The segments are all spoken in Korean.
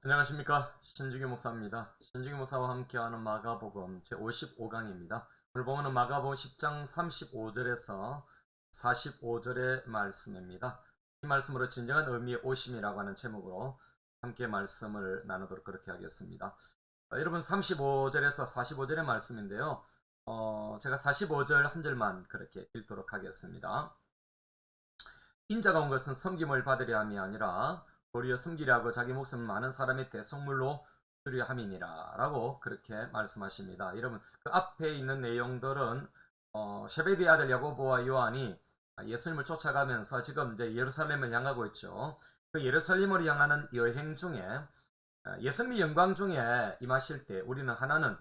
안녕하십니까, 신중규 목사입니다. 신중규 목사와 함께하는 마가복음 제55강입니다. 오늘 보면은 마가복음 10장 35절에서 45절의 말씀입니다. 이 말씀으로 진정한 의미의 오심이라고 하는 제목으로 함께 말씀을 나누도록 그렇게 하겠습니다. 여러분, 35절에서 45절의 말씀인데요. 제가 45절 한 절만 그렇게 읽도록 하겠습니다. 인자가 온 것은 섬김을 받으려 함이 아니라 도리어 섬기려 하고 자기 목숨을 많은 사람의 대속물로 주려 함이니라 라고 그렇게 말씀하십니다. 여러분, 그 앞에 있는 내용들은 셰베드의 아들 야고보와 요한이 예수님을 쫓아가면서 지금 이제 예루살렘을 향하고 있죠. 그 예루살렘으로 향하는 여행 중에 예수님의 영광 중에 임하실 때 우리는 하나는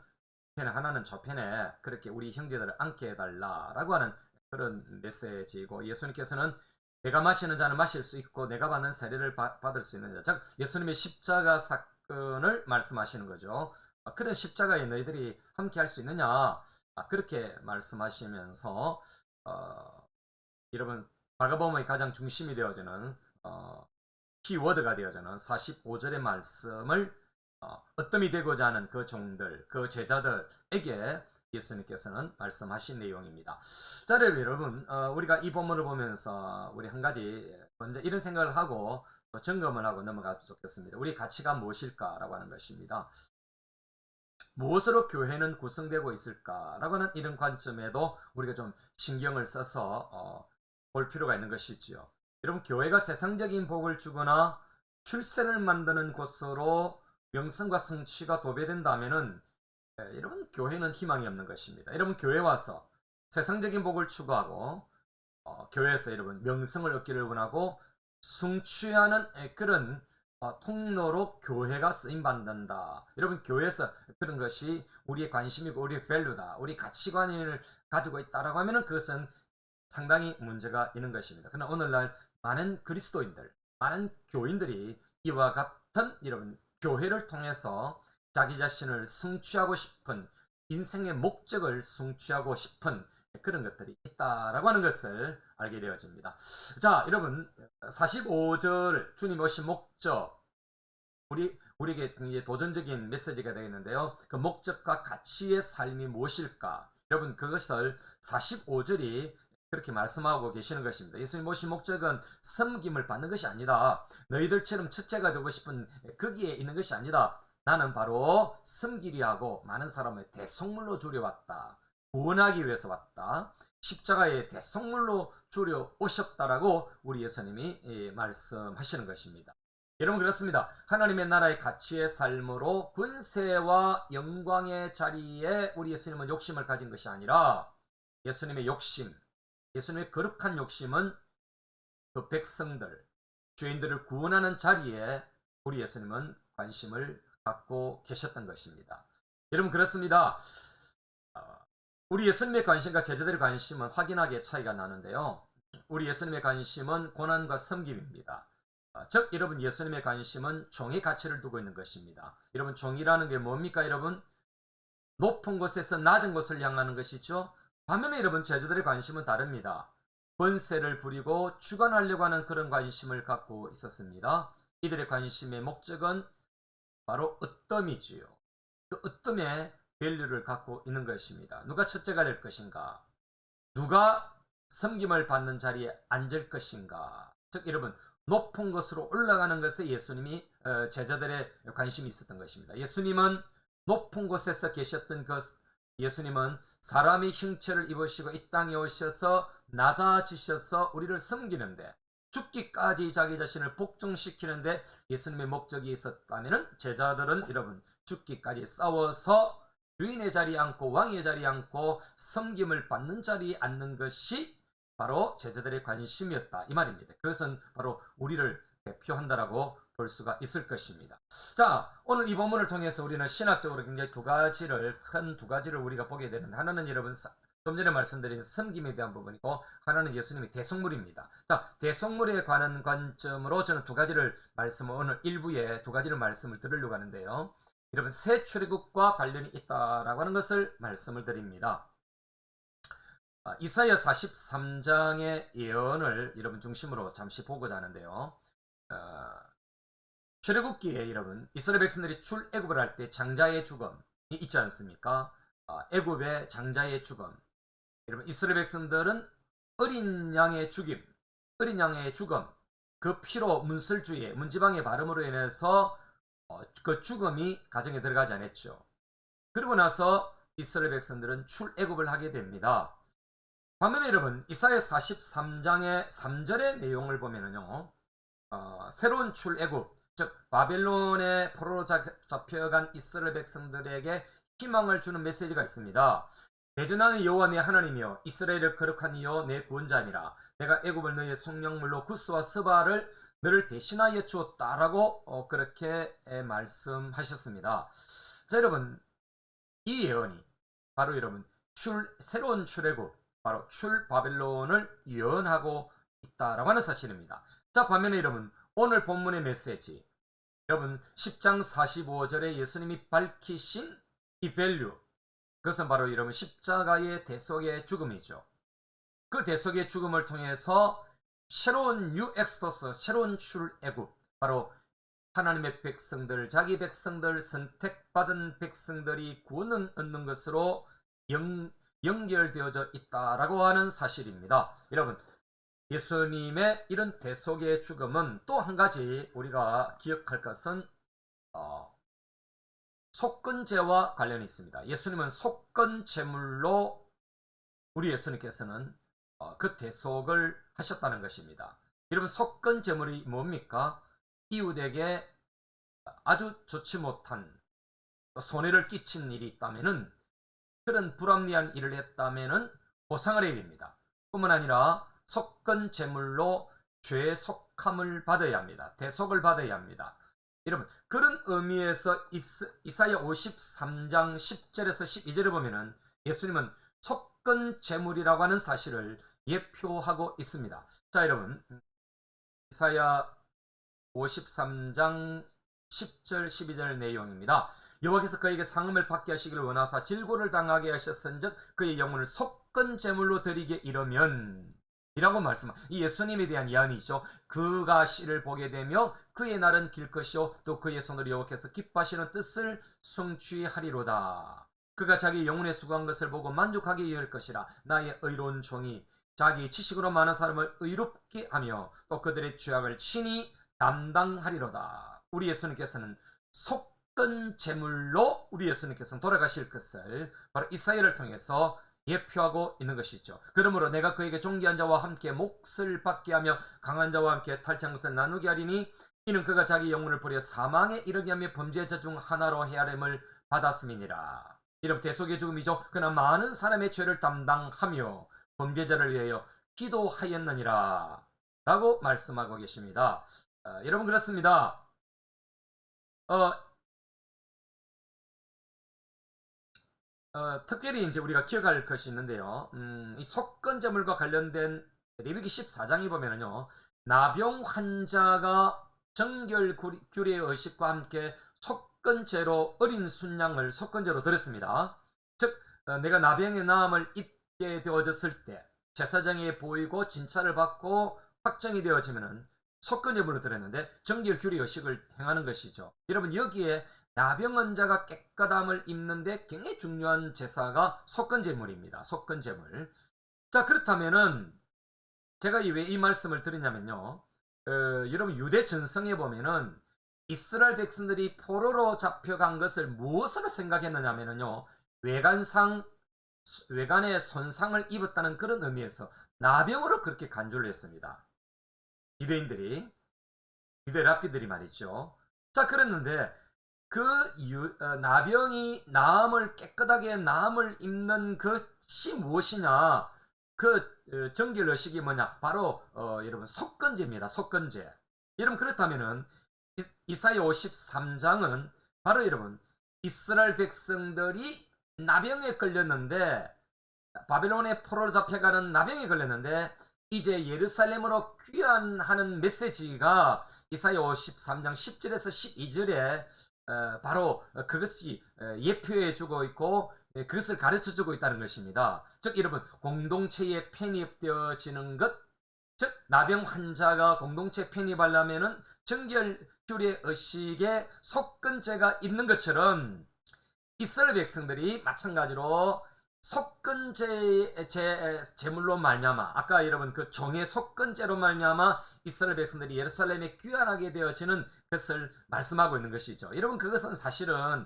편에 하나는 저편에 그렇게 우리 형제들을 앉게 해달라라고 하는 그런 메시지이고, 예수님께서는 내가 마시는 자는 마실 수 있고 내가 받는 세례를 받을 수 있는 자, 즉 예수님의 십자가 사건을 말씀하시는 거죠. 그런 십자가에 너희들이 함께 할 수 있느냐, 그렇게 말씀하시면서 여러분, 마가복음의 가장 중심이 되어지는 키워드가 되어지는 45절의 말씀을 어뜸이 되고자 하는 그 종들, 그 제자들에게 예수님께서는 말씀하신 내용입니다. 자, 여러분, 우리가 이 본문을 보면서 우리 한 가지 먼저 이런 생각을 하고 또 점검을 하고 넘어가면 좋겠습니다. 우리 가치가 무엇일까라고 하는 것입니다. 무엇으로 교회는 구성되고 있을까라고 하는 이런 관점에도 우리가 좀 신경을 써서 볼 필요가 있는 것이지요. 여러분, 교회가 세상적인 복을 주거나 출세를 만드는 곳으로 명성과 성취가 도배된다면은 여러분, 교회는 희망이 없는 것입니다. 여러분, 교회 와서 세상적인 복을 추구하고 교회에서 여러분 명성을 얻기를 원하고 성취하는 그런 통로로 교회가 쓰임 받는다. 여러분, 교회에서 그런 것이 우리의 관심이고 우리의 밸류다, 우리 가치관을 가지고 있다라고 하면은 그것은 상당히 문제가 있는 것입니다. 그러나 오늘날 많은 그리스도인들, 많은 교인들이 이와 같은 여러분 교회를 통해서 자기 자신을 성취하고 싶은, 인생의 목적을 성취하고 싶은 그런 것들이 있다라고 하는 것을 알게 되어집니다. 자, 여러분, 45절 주님 오신 목적, 우리에게 도전적인 메시지가 되겠는데요. 그 목적과 가치의 삶이 무엇일까? 여러분, 그것을 45절이 그렇게 말씀하고 계시는 것입니다. 예수님 오신 목적은 섬김을 받는 것이 아니다. 너희들처럼 첫째가 되고 싶은 거기에 있는 것이 아니다. 나는 바로 섬기리 하고 많은 사람을 대속물로 주려 왔다. 구원하기 위해서 왔다. 십자가의 대속물로 주려 오셨다라고 우리 예수님이 말씀하시는 것입니다. 여러분, 그렇습니다. 하나님의 나라의 가치의 삶으로 권세와 영광의 자리에 우리 예수님은 욕심을 가진 것이 아니라, 예수님의 욕심, 예수님의 거룩한 욕심은 그 백성들, 죄인들을 구원하는 자리에 우리 예수님은 관심을 갖고 계셨던 것입니다. 여러분, 그렇습니다. 우리 예수님의 관심과 제자들의 관심은 확연하게 차이가 나는데요. 우리 예수님의 관심은 고난과 섬김입니다. 즉, 여러분, 예수님의 관심은 종의 가치를 두고 있는 것입니다. 여러분, 종이라는 게 뭡니까? 여러분, 높은 곳에서 낮은 곳을 향하는 것이죠. 반면에 여러분, 제자들의 관심은 다릅니다. 권세를 부리고 주관하려고 하는 그런 관심을 갖고 있었습니다. 이들의 관심의 목적은 바로 으뜸이지요. 그 으뜸에 밸류를 갖고 있는 것입니다. 누가 첫째가 될 것인가? 누가 섬김을 받는 자리에 앉을 것인가? 즉, 여러분, 높은 것으로 올라가는 것에 예수님이 제자들의 관심이 있었던 것입니다. 예수님은 높은 곳에서 계셨던 것, 예수님은 사람의 형체를 입으시고 이 땅에 오셔서 낮아지셔서 우리를 섬기는데, 죽기까지 자기 자신을 복종시키는데 예수님의 목적이 있었다면, 제자들은 여러분 죽기까지 싸워서 주인의 자리에 앉고 왕의 자리에 앉고 섬김을 받는 자리에 앉는 것이 바로 제자들의 관심이었다, 이 말입니다. 그것은 바로 우리를 대표한다라고 볼 수가 있을 것입니다. 자, 오늘 이 본문을 통해서 우리는 신학적으로 굉장히 큰 두 가지를 우리가 보게 되는데, 하나는 여러분 좀 전에 말씀드린 섬김에 대한 부분이고, 하나는 예수님의 대속물입니다. 자, 대속물에 관한 관점으로 저는 두 가지를 오늘 일부에 두 가지를 말씀을 드리려고 하는데요. 여러분, 새 출애굽과 관련이 있다라고 하는 것을 말씀을 드립니다. 이사야 43장의 예언을 여러분 중심으로 잠시 보고자 하는데요. 출애굽기에 여러분 이스라엘 백성들이 출애굽을 할 때 장자의 죽음이 있지 않습니까? 애굽의 장자의 죽음. 여러분 이스라엘 백성들은 어린 양의 죽임, 어린 양의 죽음, 그 피로 문설주의, 문지방의 발음으로 인해서 그 죽음이 가정에 들어가지 않았죠. 그리고 나서 이스라엘 백성들은 출애굽을 하게 됩니다. 반면에 여러분 이사야 43장의 3절의 내용을 보면은요, 새로운 출애굽, 즉 바벨론의 포로로 잡혀간 이스라엘 백성들에게 희망을 주는 메시지가 있습니다. 대전하는 여호와 내 하나님이여, 이스라엘을 거룩한 이여 내 구원자니라. 내가 애굽을 너희의 속량물로 구스와 스바를 너를 대신하여 주었다라고 그렇게 말씀하셨습니다. 자 여러분, 이 예언이 바로 여러분 새로운 출애굽, 바로 출바벨론을 예언하고 있다라고 하는 사실입니다. 자 반면에 여러분 오늘 본문의 메시지, 여러분 10장 45절에 예수님이 밝히신 이 밸류, 그것은 바로 여러분 십자가의 대속의 죽음이죠. 그 대속의 죽음을 통해서 새로운 뉴 엑스토스, 새로운 출애굽, 바로 하나님의 백성들, 자기 백성들, 선택받은 백성들이 구원을 얻는 것으로 연결되어져 있다라고 하는 사실입니다. 여러분 예수님의 이런 대속의 죽음은 또 한 가지 우리가 기억할 것은 속건제와 관련이 있습니다. 예수님은 속건제물로 우리 예수님께서는 그 대속을 하셨다는 것입니다. 여러분 속건제물이 뭡니까? 이웃에게 아주 좋지 못한 손해를 끼친 일이 있다면은, 그런 불합리한 일을 했다면은 보상을 해야 됩니다. 뿐만 아니라 속건제물로 죄의 속함을 받아야 합니다. 대속을 받아야 합니다. 여러분 그런 의미에서 이사야 53장 10절에서 12절에 보면은 예수님은 속건제물이라고 하는 사실을 예표하고 있습니다. 자 여러분 이사야 53장 10절 12절 내용입니다. 여호와께서 그에게 상음을 받게 하시기를 원하사 질고를 당하게 하셨은즉 그의 영혼을 속건제물로 드리게 이르면 이라고 이 예수님에 대한 예언이죠. 그가 씨를 보게 되며 그의 날은 길 것이요 또 그의 손으로 여호와께서 기뻐하시는 뜻을 성취하리로다. 그가 자기 영혼에 수고한 것을 보고 만족하게 할 것이라. 나의 의로운 종이 자기 지식으로 많은 사람을 의롭게 하며 또 그들의 죄악을 친히 담당하리로다. 우리 예수님께서는 속건제물로 우리 예수님께서는 돌아가실 것을 바로 이사야를 통해서 예표하고 있는 것이죠. 그러므로 내가 그에게 존귀한 자와 함께 몫을 받게 하며 강한 자와 함께 탈취한 것을 나누게 하리니 이는 그가 자기 영혼을 버려 사망에 이르게 하며 범죄자 중 하나로 헤아림을 받았음이니라. 이런 대속의 죽음이죠. 그러나 많은 사람의 죄를 담당하며 범죄자를 위하여 기도하였느니라 라고 말씀하고 계십니다. 여러분 그렇습니다. 특별히 이제 우리가 기억할 것이 있는데요. 이 속건제물과 관련된 레위기 14장에 보면은요, 나병 환자가 정결규례의 의식과 함께 속건제로 어린 순양을 속건제로 드렸습니다. 즉 내가 나병의 나음을 입게 되어졌을 때 제사장에 보이고 진찰을 받고 확정이 되어지면은 속건제물로 드렸는데 정결규례의 의식을 행하는 것이죠. 여러분 여기에 나병 환자가 깨끗함을 입는데 굉장히 중요한 제사가 속건제물입니다. 속건제물. 자 그렇다면은 제가 왜 이 말씀을 드리냐면요, 여러분 유대 전성에 보면은 이스라엘 백성들이 포로로 잡혀간 것을 무엇으로 생각했느냐면요, 외관에 손상을 입었다는 그런 의미에서 나병으로 그렇게 간주를 했습니다. 유대 랍비들이 말이죠. 자 그랬는데 나병이 나음을 깨끗하게 나음을 입는 것이 무엇이냐? 정결 의식이 뭐냐? 바로 여러분 속건제입니다. 속건제. 여러분 그렇다면은 이사야 53장은 바로 여러분 이스라엘 백성들이 나병에 걸렸는데, 바벨론의 포로로 잡혀가는 나병에 걸렸는데 이제 예루살렘으로 귀환하는 메시지가 이사야 53장 10절에서 12절에 바로 그것이 예표해 주고 있고 그것을 가르쳐 주고 있다는 것입니다. 즉 여러분 공동체에 편입되어지는 것, 즉 나병 환자가 공동체 편입하려면은 정결규례 의식에 속건제가 있는 것처럼 이스라엘 백성들이 마찬가지로 제물로 말미암아 아까 여러분 그 종의 속건제로 말미암아 이스라엘 백성들이 예루살렘에 귀환하게 되어지는 것을 말씀하고 있는 것이죠. 여러분 그것은 사실은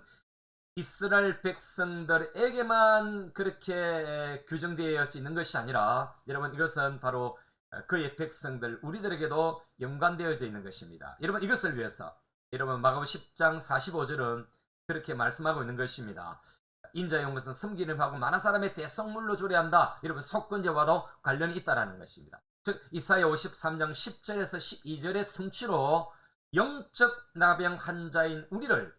이스라엘 백성들에게만 그렇게 규정되어 있는 것이 아니라 여러분 이것은 바로 그의 백성들 우리들에게도 연관되어져 있는 것입니다. 여러분 이것을 위해서 여러분 마가복음 10장 45절은 그렇게 말씀하고 있는 것입니다. 인자의 온 것은 섬기림하고 많은 사람의 대성물로 조례한다. 여러분 속건제와도 관련이 있다라는 것입니다. 즉 이사야 53장 10절에서 12절의 성취로 영적 나병 환자인 우리를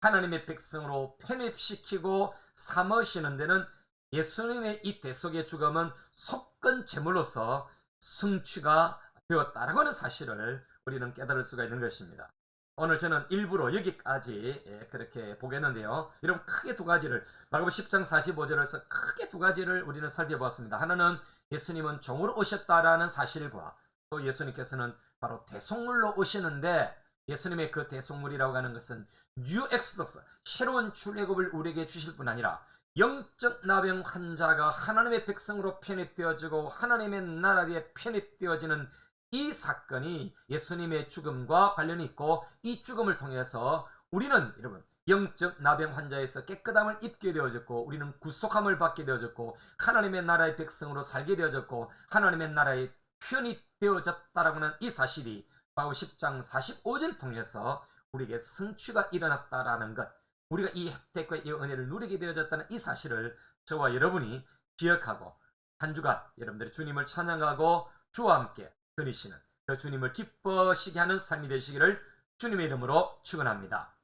하나님의 백성으로 편입시키고 삼으시는 데는 예수님의 이 대속의 죽음은 속건 제물로서 성취가 되었다라고 하는 사실을 우리는 깨달을 수가 있는 것입니다. 오늘 저는 일부러 여기까지 그렇게 보겠는데요. 여러분 크게 두 가지를 마가복음 10장 45절에서 크게 두 가지를 우리는 살펴보았습니다. 하나는 예수님은 종으로 오셨다라는 사실과 또 예수님께서는 바로 대속물로 오시는데 예수님의 그 대속물이라고 하는 것은 뉴 엑스더스 새로운 출애굽을 우리에게 주실 뿐 아니라 영적 나병 환자가 하나님의 백성으로 편입되어지고 하나님의 나라에 편입되어지는 이 사건이 예수님의 죽음과 관련이 있고 이 죽음을 통해서 우리는 여러분 영적 나병 환자에서 깨끗함을 입게 되어졌고 우리는 구속함을 받게 되어졌고 하나님의 나라의 백성으로 살게 되어졌고 하나님의 나라에 편입되어졌다라고 하는 이 사실이 마가복음 10장 45절을 통해서 우리에게 성취가 일어났다라는 것 우리가 이 혜택과 이 은혜를 누리게 되어졌다는 이 사실을 저와 여러분이 기억하고 한 주간 여러분들이 주님을 찬양하고 주와 함께 그리시는 그 주님을 기뻐시게 하는 삶이 되시기를 주님의 이름으로 축원합니다.